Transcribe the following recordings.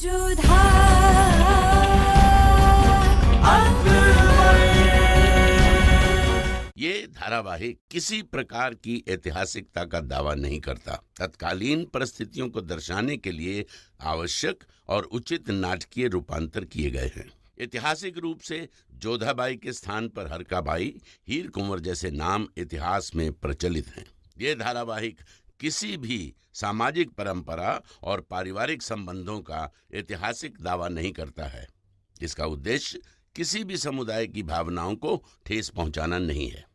ये धारावाहिक किसी प्रकार की ऐतिहासिकता का दावा नहीं करता। तत्कालीन परिस्थितियों को दर्शाने के लिए आवश्यक और उचित नाटकीय रूपांतर किए गए हैं। ऐतिहासिक रूप से जोधाबाई के स्थान पर हरकाबाई, हीर कुंवर जैसे नाम इतिहास में प्रचलित हैं। ये धारावाहिक किसी भी सामाजिक परंपरा और पारिवारिक संबंधों का ऐतिहासिक दावा नहीं करता है। इसका उद्देश्य किसी भी समुदाय की भावनाओं को ठेस पहुंचाना नहीं है।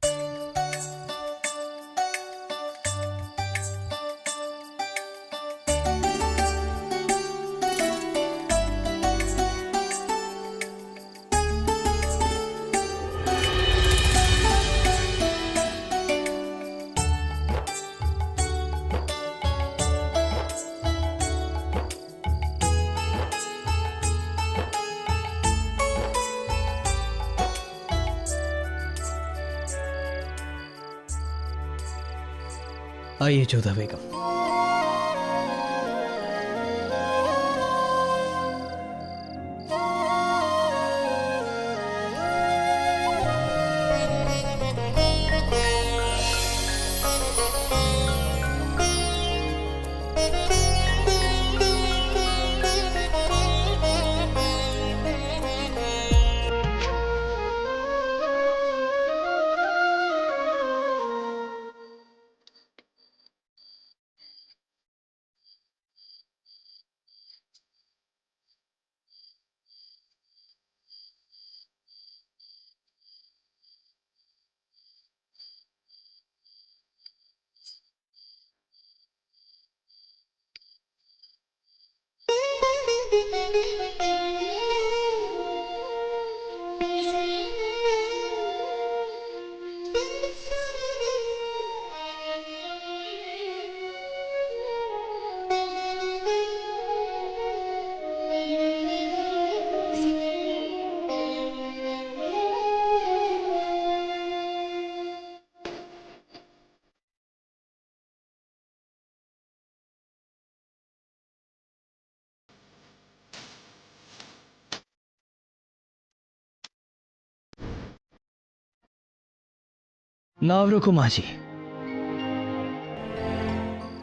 आइए जोधा बेगम। नाव रोको माँ जी।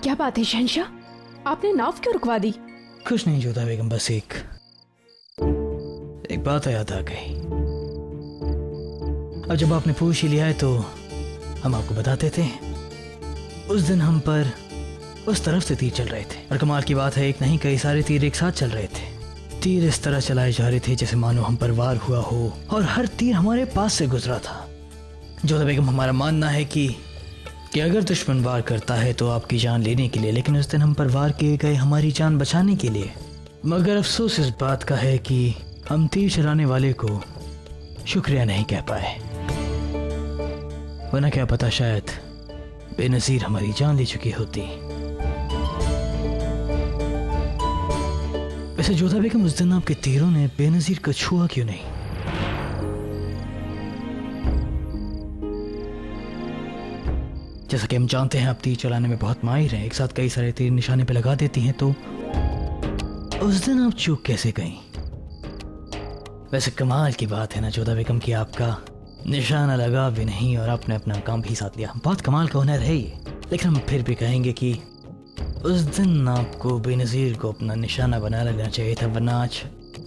क्या बात है शहंशाह, आपने नाव क्यों रुकवा दी? कुछ नहीं जोधा बेगम, बस एक बात याद आ गई। अब जब आपने पूछ ही लिया है तो हम आपको बताते थे। उस दिन हम पर उस तरफ से तीर चल रहे थे और कमाल की बात है, एक नहीं कई सारे तीर एक साथ चल रहे थे। तीर इस तरह चलाए जा रहे थे जैसे मानो हम पर वार हुआ हो और हर तीर हमारे पास से गुजरा था। जोधा बेगम, हमारा मानना है कि अगर दुश्मन वार करता है तो आपकी जान लेने के लिए, लेकिन उस दिन हम पर वार किए गए हमारी जान बचाने के लिए। मगर अफसोस इस बात का है कि हम तीर चलाने वाले को शुक्रिया नहीं कह पाए, वरना क्या पता शायद बेनजीर हमारी जान ले चुकी होती। वैसे जोधा बेगम, उस दिन आपके तीरों ने बेनजीर को छुआ क्यों नहीं? जैसा कि हम जानते हैं आप तीर चलाने में बहुत माहिर हैं, एक साथ कई सारे तीर निशाने पे लगा देती हैं, तो उस दिन आप चूक कैसे गईं? वैसे कमाल की बात है ना जोधा बेगम कि आपका निशाना लगा भी नहीं और आपने अपना काम भी साथ लिया। बहुत कमाल का हुनर है ये। लेकिन हम फिर भी कहेंगे कि उस दिन आपको बेनजीर को अपना निशाना बना लेना चाहिए था, वरना आज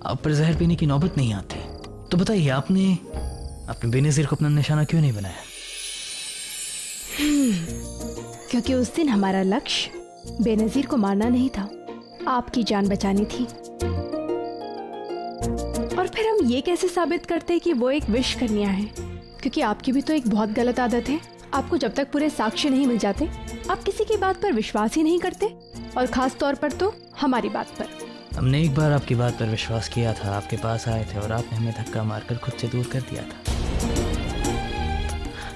आप पर जहर पीने की नौबत नहीं आती। तो बताइए, आपने बेनजीर को अपना निशाना क्यों नहीं बनाया? क्योंकि उस दिन हमारा लक्ष्य बेनजीर को मारना नहीं था, आपकी जान बचानी थी। और फिर हम ये कैसे साबित करते कि वो एक विष कन्या है? क्योंकि आपकी भी तो एक बहुत गलत आदत है, आपको जब तक पूरे साक्ष्य नहीं मिल जाते आप किसी की बात पर विश्वास ही नहीं करते, और खास तौर पर तो हमारी बात पर। हमने एक बार आपकी बात पर विश्वास किया था, आपके पास आए थे और आपने हमें धक्का मारकर खुद से दूर कर दिया था।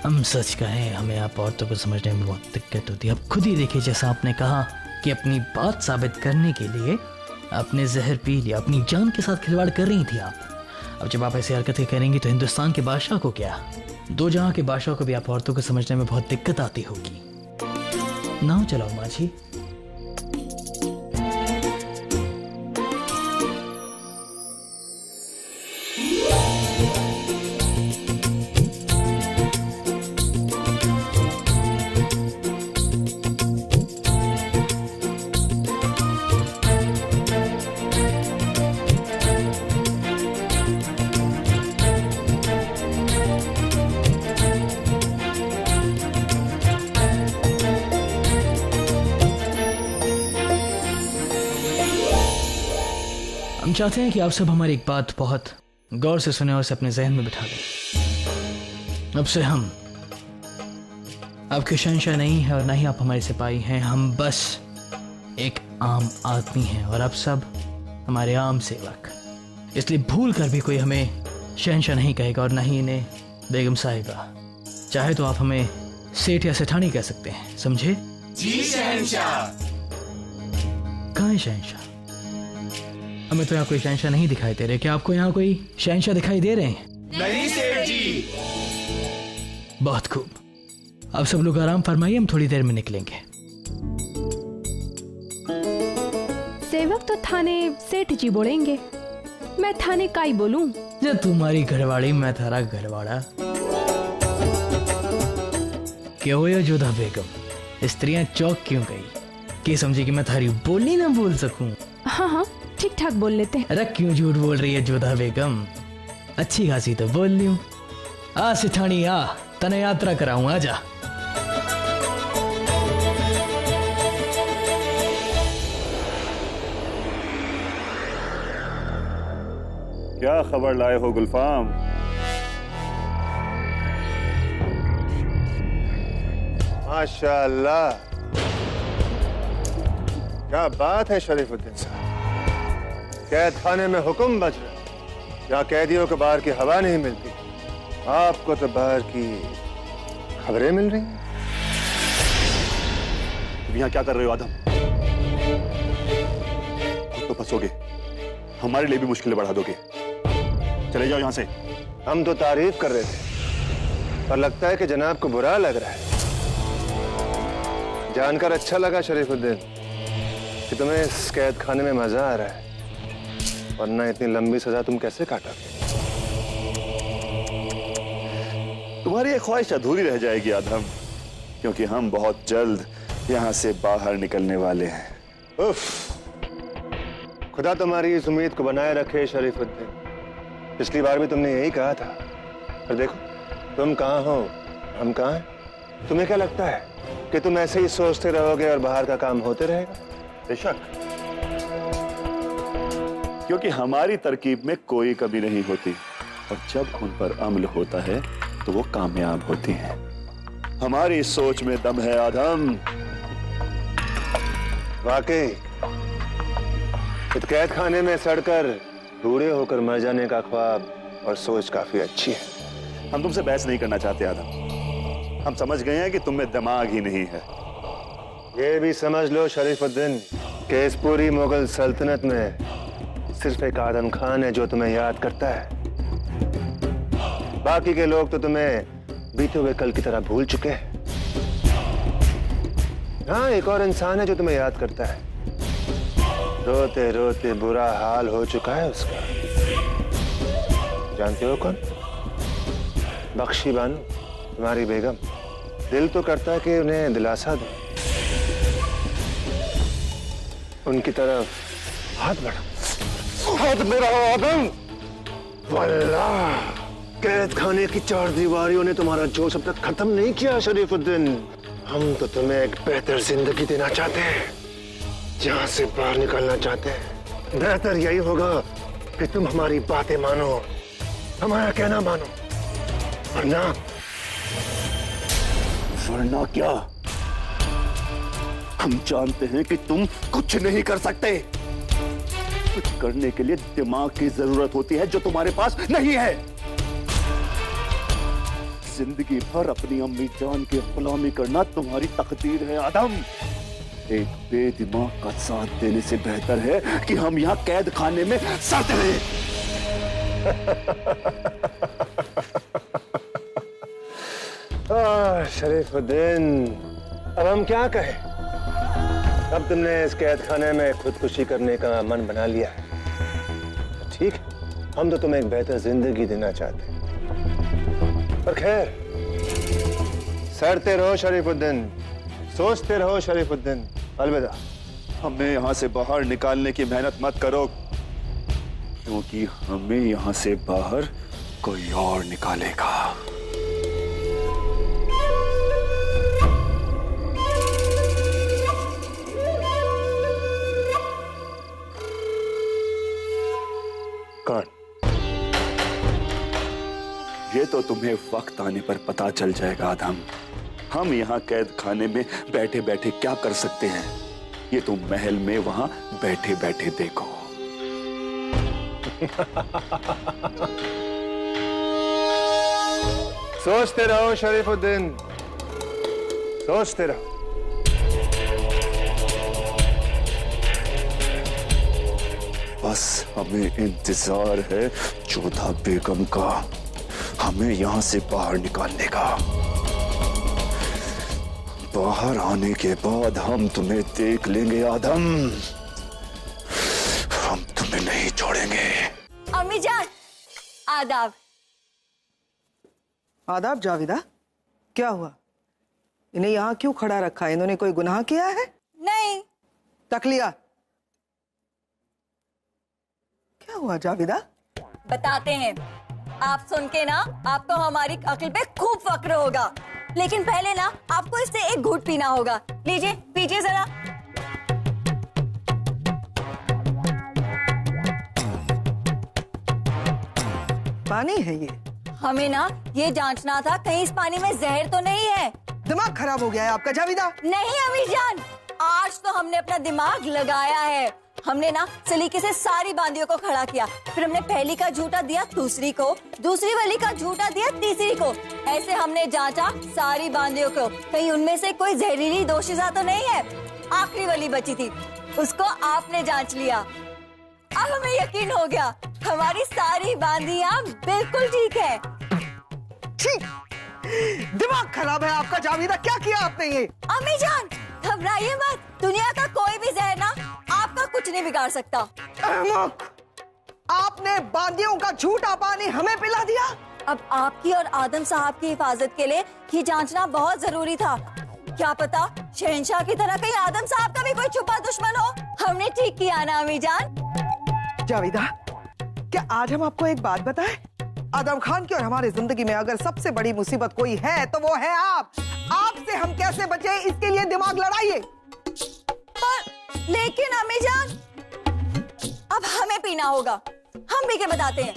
हम सच कहें, हमें आप औरतों को समझने में बहुत दिक्कत होती है। अब खुद ही देखिए, जैसा आपने कहा कि अपनी बात साबित करने के लिए आपने जहर पी लिया, अपनी जान के साथ खिलवाड़ कर रही थी आप। अब जब आप ऐसी हरकतें करेंगी तो हिंदुस्तान के बादशाह को क्या, दो जहां के बादशाह को भी आप औरतों को समझने में बहुत दिक्कत आती होगी। नाव चलाओ माझी। हम चाहते हैं कि आप सब हमारी एक बात बहुत गौर से सुने और उसे अपने जहन में बिठा लें। अब से हम आपके शहंशाह नहीं है और ना ही आप हमारे सिपाही हैं। हम बस एक आम आदमी हैं और आप सब हमारे आम सेवक। इसलिए भूल कर भी कोई हमें शहंशाह नहीं कहेगा और ना ही इन्हें बेगम साहिबा। चाहे तो आप हमें सेठ या सेठानी कह सकते हैं, समझे? जी शहंशाह। कहाँ है शहंशाह? हमें तो यहाँ कोई शहंशाह नहीं दिखाई दे रहे। क्या आपको यहाँ कोई शहंशाह दिखाई दे रहे हैं? नहीं सेठ जी। बहुत खूब। अब सब लोग आराम फरमाइए, हम थोड़ी देर में निकलेंगे। सेवक तो थाने सेठ जी बोलेंगे, मैं थाने का ही बोलूं। जब तुम्हारी घरवाड़ी मैं थारा घरवाड़ा। क्या हो जोधा बेगम, स्त्रियां चौक क्यों गई? क्या समझी कि मैं थारी बोलनी ना बोल सकूं? हाँ हाँ ठीक ठाक बोल लेते हैं। अरे क्यों झूठ बोल रही है जोधा बेगम? अच्छी खासी तो बोल ली हूं। आ सिठानी आ, तने यात्रा कराऊं, आजा। क्या खबर लाए हो गुलफाम? माशाअल्लाह, क्या बात है शरीफुद्दीन साहब। कैद खाने में हुक्म बज रहा, यहाँ कैदियों को बाहर की हवा नहीं मिलती, आपको तो बाहर की खबरें मिल रही हैं। तुम यहाँ क्या कर रहे हो आदम? खुद तो फंसोगे, हमारे लिए भी मुश्किलें बढ़ा दोगे। चले जाओ यहाँ से। हम तो तारीफ कर रहे थे, पर लगता है कि जनाब को बुरा लग रहा है। जानकर अच्छा लगा शरीफुद्दीन कि तुम्हें इस कैद खाने में मजा आ रहा है, वरना इतनी लंबी सजा तुम कैसे काटोगे? तुम्हारी ये ख्वाहिश अधूरी रह जाएगी आदम, क्योंकि हम बहुत जल्द यहाँ से बाहर निकलने वाले हैं। उफ, खुदा तुम्हारी इस उम्मीद को बनाए रखे शरीफुद्दीन। पिछली बार भी तुमने यही कहा था, पर देखो तुम कहाँ हो, हम कहाँ हैं। तुम्हें क्या लगता है कि तुम ऐसे ही सोचते रहोगे और बाहर का काम होते रहेगा? बेशक, क्योंकि हमारी तरकीब में कोई कमी नहीं होती और जब उन पर अमल होता है तो वो कामयाब होती हैं। हमारी सोच में दम है आदम। वाकई इस कैद खाने में सड़कर बूढ़े होकर मर जाने का ख्वाब और सोच काफी अच्छी है। हम तुमसे बहस नहीं करना चाहते आदम, हम समझ गए हैं कि तुम में दिमाग ही नहीं है। ये भी समझ लो शरीफुद्दीन कि इस पूरी मुगल सल्तनत में सिर्फ एक आदम खान है जो तुम्हें याद करता है। बाकी के लोग तो तुम्हें बीते हुए कल की तरह भूल चुके हैं। हाँ, एक और इंसान है जो तुम्हें याद करता है। रोते रोते बुरा हाल हो चुका है उसका। जानते हो कौन? बख्शी बानो, तुम्हारी बेगम। दिल तो करता है कि उन्हें दिलासा दो, उनकी तरफ हाथ बढ़ाओ। हाथ मेरा आदम। वल्लाह, कैद खाने की चार दीवारियों ने तुम्हारा जोश अब तक खत्म नहीं किया शरीफुद्दीन। हम तो तुम्हें एक बेहतर जिंदगी देना चाहते हैं, जहां से बाहर निकलना चाहते हैं। बेहतर यही होगा कि तुम हमारी बातें मानो, हमारा कहना मानो, वरना क्या? हम जानते हैं कि तुम कुछ नहीं कर सकते। कुछ करने के लिए दिमाग की जरूरत होती है जो तुम्हारे पास नहीं है। जिंदगी भर अपनी अम्मी जान की गुलामी करना तुम्हारी तकदीर है आदम। एक बेदिमाग का साथ देने से बेहतर है कि हम यहाँ कैद खाने में सड़ते रहे। शरीफुद्दीन, अब हम क्या कहें? अब तुमने इस कैद खाने में खुदकुशी करने का मन बना लिया है, ठीक है, हम तो तुम्हें एक बेहतर जिंदगी देना चाहते हैं। पर खैर, सड़ते रहो शरीफुद्दीन, सोचते रहो शरीफुद्दीन। अलविदा। हमें यहाँ से बाहर निकालने की मेहनत मत करो, क्योंकि हमें यहाँ से बाहर कोई और निकालेगा। कौन? ये तो तुम्हें वक्त आने पर पता चल जाएगा आदम। हम यहाँ कैद खाने में बैठे बैठे क्या कर सकते हैं, ये तुम महल में वहां बैठे बैठे देखो। सोचते रहो शरीफुद्दीन, सोचते रहो। बस हमें इंतजार है जोधा बेगम का, हमें यहां से बाहर निकालने का। बाहर आने के बाद हम तुम्हें देख लेंगे आदम, हम तुम्हें नहीं छोड़ेंगे। अम्मी जान, आदाब। आदाब जाविदा, क्या हुआ? इन्हें यहाँ क्यों खड़ा रखा है? इन्होंने कोई गुनाह किया है? नहीं। तकलिया, क्या हुआ जाविदा? बताते हैं। आप सुन के ना आपको हमारी अक्ल पे खूब फक्र होगा, लेकिन पहले ना आपको इससे एक घूंट पीना होगा। लीजिए, पीजिए जरा। पानी है ये? हमें ना ये जांचना था कहीं इस पानी में जहर तो नहीं है। दिमाग खराब हो गया है आपका जाविदा? नहीं अम्मी जान, आज तो हमने अपना दिमाग लगाया है। हमने ना सलीके से सारी बांदियों को खड़ा किया, फिर हमने पहली का झूठा दिया दूसरी को, दूसरी वाली का झूठा दिया तीसरी को। ऐसे हमने जांचा सारी बांदियों को, कहीं उनमें से कोई जहरीली दोषिजा तो नहीं है। आखिरी वाली बची थी, उसको आपने जांच लिया। अब हमें यकीन हो गया हमारी सारी बांदियां बिल्कुल ठीक है। ठीक, दिमाग खराब है आपका जाविदा, क्या किया आपने ये? अम्मी जान घबराइए मत, दुनिया का कोई भी जहर ना आपका कुछ नहीं बिगाड़ सकता। अहमक, आपने बांदियों का झूठा पानी हमें पिला दिया। अब आपकी और आदम साहब की हिफाजत के लिए ये जांचना बहुत जरूरी था। क्या पता शहंशाह की तरह कहीं आदम साहब का भी कोई छुपा दुश्मन हो। हमने ठीक किया ना अम्मी जान? जाविदा, क्या आज हम आपको एक बात बताएं? आदम खान की और हमारी जिंदगी में अगर सबसे बड़ी मुसीबत कोई है तो वो है आप। आपसे हम कैसे बचे इसके लिए दिमाग लड़ाइए। पर लेकिन अम्मी जान, अब हमें पीना होगा, हम पी के बताते हैं।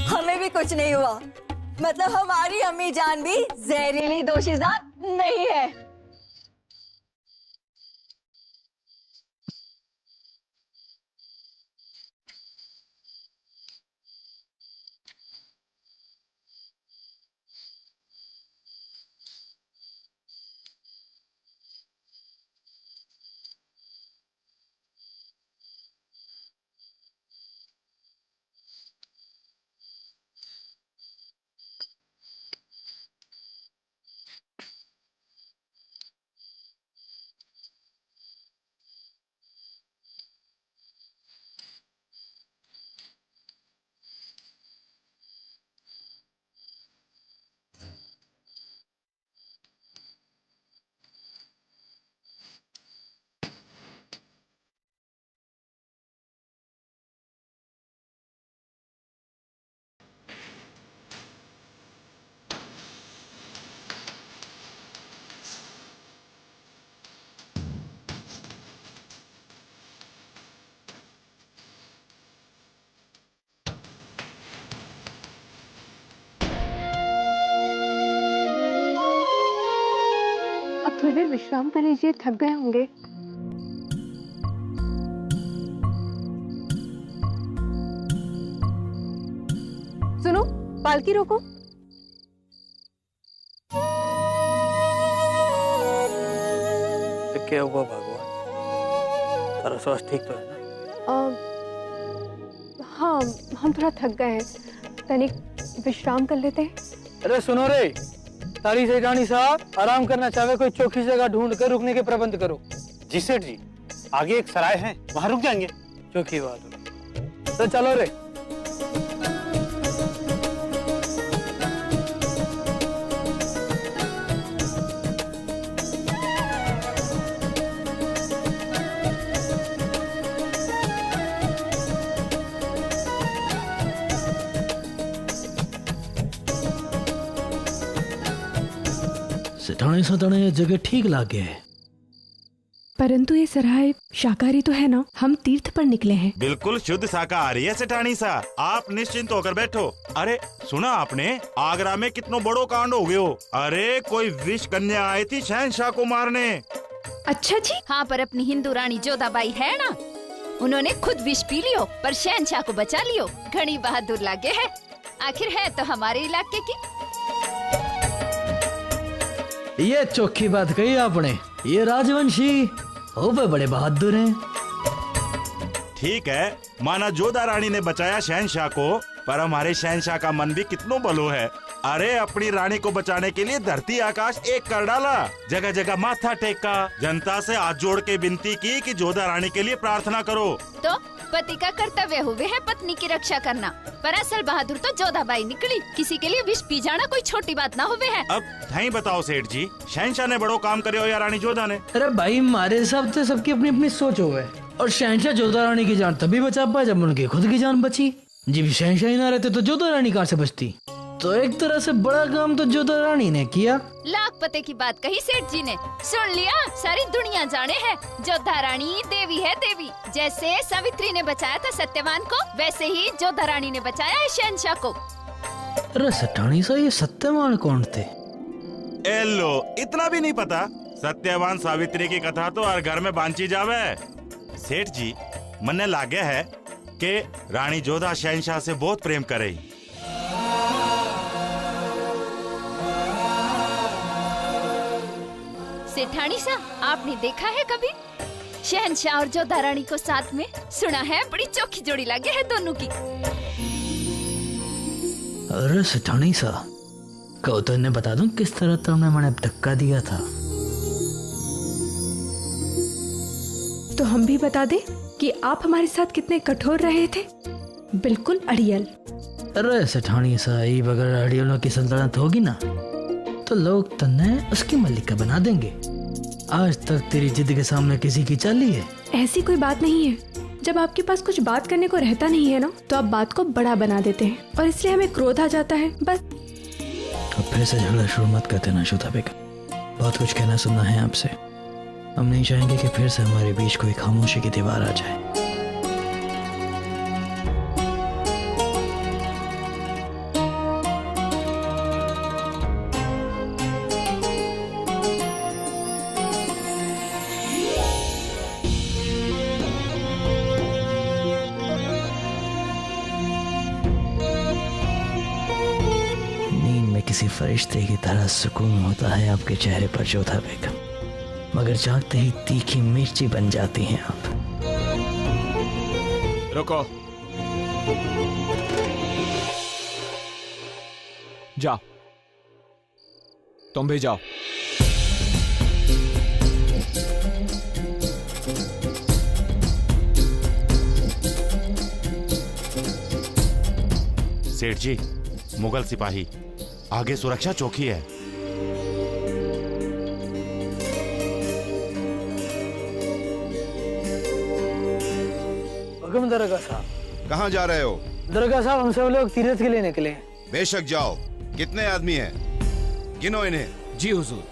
हमें भी कुछ नहीं हुआ, मतलब हमारी अम्मी जान भी जहरीली दोषिजा नहीं है। थोड़ी देर विश्राम कर लीजिए, थक गए होंगे। सुनो, पालकी रोको। क्या हुआ भगवान, तेरा स्वास्थ्य ठीक तो है ना? हाँ, हम थोड़ा थक गए हैं, तनिक विश्राम कर लेते हैं। अरे सुनो रे, तारी से रानी साहब आराम करना चाहे, कोई चौखी जगह ढूंढ कर रुकने के प्रबंध करो। जी सेठ जी, आगे एक सराय है, वहाँ रुक जाएंगे। चौखी बात, तो चलो रे। सिठाने सताने जगह ठीक लागे है, परंतु ये सराय शाकाहारी तो है ना, हम तीर्थ पर निकले हैं। बिल्कुल शुद्ध शाकाहारी है सेठानी सा, आप निश्चिंत होकर बैठो। अरे सुना आपने आगरा में कितनो बड़ो कांड हो गयो। अरे कोई विष कन्या आई थी शहंशाह को मारने। अच्छा जी। हाँ, पर अपनी हिंदू रानी जोधाबाई है ना, उन्होंने खुद विष पी लियो पर शहंशाह को बचा लियो। घनी बहादुर लागे है, आखिर है तो हमारे इलाके की। ये चौखी बात कही आपने, ये राजवंशी हो पे बड़े बहादुर हैं। ठीक है, माना जोधा रानी ने बचाया शहंशाह को, पर हमारे शहंशाह का मन भी कितनो बलो है। अरे अपनी रानी को बचाने के लिए धरती आकाश एक कर डाला, जगह जगह माथा टेका, जनता से हाथ जोड़ के विनती की कि जोधा रानी के लिए प्रार्थना करो। तो पति का कर्तव्य हुए है पत्नी की रक्षा करना, पर असल बहादुर तो जोधाबाई निकली। किसी के लिए विष पी जाना कोई छोटी बात ना हुए है। अब नहीं बताओ सेठ जी, शहंशाह ने बड़ो काम करे हो या रानी जोधा ने? अरे भाई, हमारे हिसाब से सबकी अपनी अपनी सोच हो गए, और शहंशाह जोधा रानी की जान तभी बचा पाए जब उनकी खुद की जान बची। जब शहंशाह ही ना रहते तो जोधा रानी कहाँ से बचती। तो एक तरह से बड़ा काम तो जोधा रानी ने किया। लाख पते की बात कही सेठ जी ने, सुन लिया, सारी दुनिया जाने है जोधा रानी देवी है देवी। जैसे सावित्री ने बचाया था सत्यवान को, वैसे ही जोधा रानी ने बचाया है शहंशाह को। अरे सेठानी सा, ये सत्यवान कौन थे? एलो, इतना भी नहीं पता? सत्यवान सावित्री की कथा तो हर घर में बांची जावे। सेठ जी, मन्ने लागे है कि रानी जोधा शहंशाह से बहुत प्रेम करे। सेठानी सा, आपने देखा है कभी शहंशाह और जोधा रानी को साथ में? सुना है बड़ी चोखी जोड़ी लगे है दोनों की। अरे सेठानी सा, कहो तो इन्हें बता दूं किस तरह तुमने मैंने धक्का दिया था। तो हम भी बता दें कि आप हमारे साथ कितने कठोर रहे थे। बिल्कुल अड़ियल। अरे सेठानी सा, ये बगैर अड़ियलों की सल्तनत होगी ना तो लोग तन्ने उसकी मल्लिका बना देंगे। आज तक तेरी जिद के सामने किसी की चाली है? ऐसी कोई बात नहीं है। जब आपके पास कुछ बात करने को रहता नहीं है ना, तो आप बात को बड़ा बना देते हैं और इसलिए हमें क्रोध आ जाता है, बस। अब फिर से झगड़ा शुरू मत करते ना जोधा बेगम, बहुत कुछ कहना सुनना है आपसे। हम नहीं चाहेंगे कि फिर से हमारे बीच कोई खामोशी की दीवार आ जाए। किसी फरिश्ते की तरह सुकून होता है आपके चेहरे पर जोधा बेगम, मगर जागते ही तीखी मिर्ची बन जाती हैं आप। रुको, जाओ, तुम भी जाओ। सेठ जी, मुगल सिपाही, आगे सुरक्षा चौकी है। हुक्म दरगाह साहब। कहाँ जा रहे हो? दरगाह साहब, हम सब लोग तीर्थ के लिए निकले हैं। बेशक जाओ। कितने आदमी हैं? गिनो इन्हें। जी हुजूर।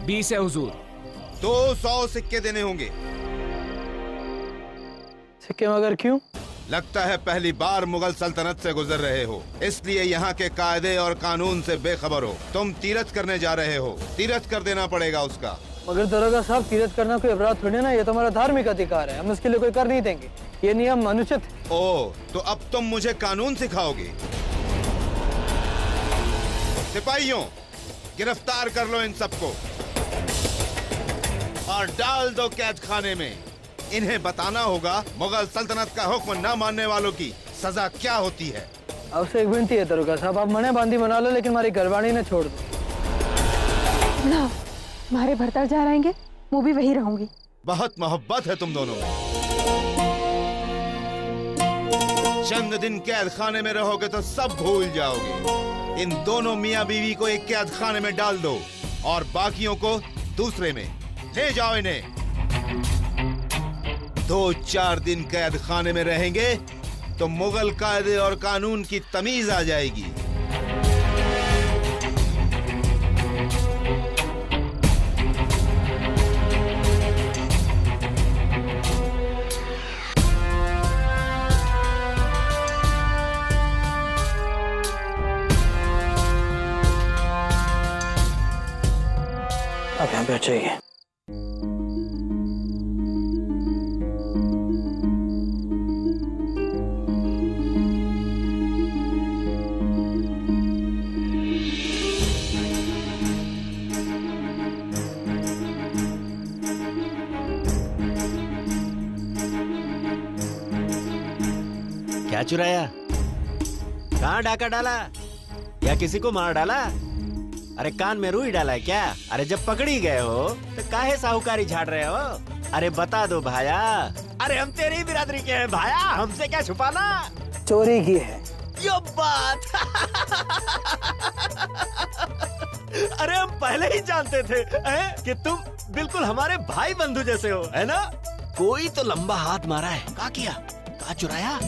बीस है हुजूर। 200 सिक्के देने होंगे। सिक्के मगर क्यों? लगता है पहली बार मुगल सल्तनत से गुजर रहे हो, इसलिए यहाँ के कायदे और कानून से बेखबर हो। तुम तीरथ करने जा रहे हो, तीरथ कर देना पड़ेगा उसका। मगर दरोगा साहब, तीरथ करना कोई अपराध थोड़ी ना, ये तो हमारा धार्मिक अधिकार है, हम इसके लिए कोई कर नहीं देंगे। ये नियम अनुचित है। ओ, तो अब तुम मुझे कानून सिखाओगे? सिपाहियों, गिरफ्तार कर लो इन सबको और डाल दो कैद खाने में। इन्हें बताना होगा मुगल सल्तनत का हुक्म न मानने वालों की सजा क्या होती है। आपसे एक विनती है दरोगा साहब, आप मने बांधी बना लो, लेकिन हमारी घरवाणी न छोड़ दो। ना, हमारे भरतर जा रहेंगे, वो भी वही रहूंगी। बहुत मोहब्बत है तुम दोनों में। चंद दिन कैद खाने में रहोगे तो सब भूल जाओगे। इन दोनों मियाँ बीवी को एक कैद खाने में डाल दो और बाकियों को दूसरे में। ले जाओ इन्हें। 2-4 दिन कैद खाने में रहेंगे तो मुगल कायदे और कानून की तमीज आ जाएगी। अब यहाँ पे चाहिए। क्या चुराया? कहाँ डाका डाला या किसी को मार डाला? अरे कान में रुई डाला है क्या? अरे जब पकड़ी गए हो तो काहे साहूकारी झाड़ रहे हो? अरे बता दो भाया। अरे हम तेरी बिरादरी के हैं भाया, हमसे क्या छुपाना? चोरी की है। यो बात। अरे हम पहले ही जानते थे कि तुम बिल्कुल हमारे भाई बंधु जैसे हो, है ना? कोई तो लंबा हाथ मारा है। क्या किया? क्या चुराया?